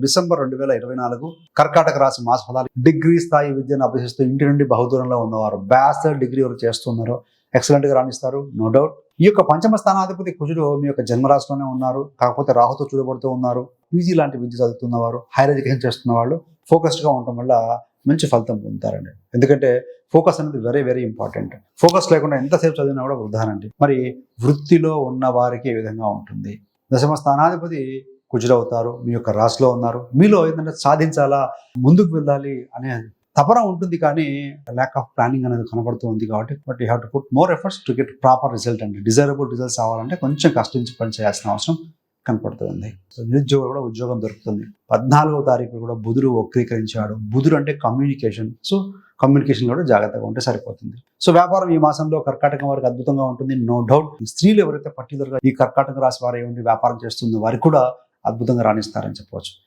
December 2024 కర్కాటక రాశి మాస ఫలాలు. డిగ్రీ స్థాయి విద్యను అభ్యసిస్తూ ఇంటి నుండి బహుదూరంలో ఉన్నవారు, బ్యాచిలర్ డిగ్రీ ఎవరు చేస్తున్నారో ఎక్సలెంట్ గా రాణిస్తారు, నో డౌట్. ఈ యొక్క పంచమ స్థానాధిపతి కుజుడు మీ యొక్క జన్మరాశిలోనే ఉన్నారు, కాకపోతే రాహుతో చూడబడుతూ ఉన్నారు. పీజీ లాంటి విద్య చదువుతున్నవారు, హైయర్ ఎడ్యుకేషన్ చేస్తున్న వాళ్ళు ఫోకస్డ్ గా ఉండటం వల్ల మంచి ఫలితం పొందుతారండి. ఎందుకంటే ఫోకస్ అనేది వెరీ వెరీ ఇంపార్టెంట్. ఫోకస్ లేకుండా ఎంతసేపు చదివినా కూడా వృధానండి. మరి వృత్తిలో ఉన్న వారికి ఏ విధంగా ఉంటుంది? దశమ స్థానాధిపతి కుజుడవుతారు, మీ యొక్క రాశిలో ఉన్నారు. మీలో ఏంటంటే సాధించాలా, ముందుకు వెళ్ళాలి అనే తపన ఉంటుంది, కానీ ల్యాక్ ఆఫ్ ప్లానింగ్ అనేది కనబడుతూ ఉంది. కాబట్టి but you have to put more efforts to get proper result అండి. డిజైరబుల్ రిజల్ట్స్ రావాలంటే కొంచెం కష్టించి పని చేయాల్సిన అవసరం కనపడుతుంది. సో నిరుద్యోగులు కూడా ఉద్యోగం దొరుకుతుంది. 14వ తారీఖు కూడా బుధుడు వక్రీకరించాడు. బుధుడు అంటే కమ్యూనికేషన్. సో కమ్యూనికేషన్ కూడా జాగ్రత్తగా ఉంటే సరిపోతుంది. సో వ్యాపారం ఈ మాసంలో కర్కాటకం వారికి అద్భుతంగా ఉంటుంది, నో డౌట్. స్త్రీలు ఎవరైతే పర్టికులర్గా ఈ కర్కాటక రాశి వారు ఏమిటి వ్యాపారం చేస్తుందో వారికి కూడా అద్భుతంగా రాణిస్తారని చెప్పవచ్చు.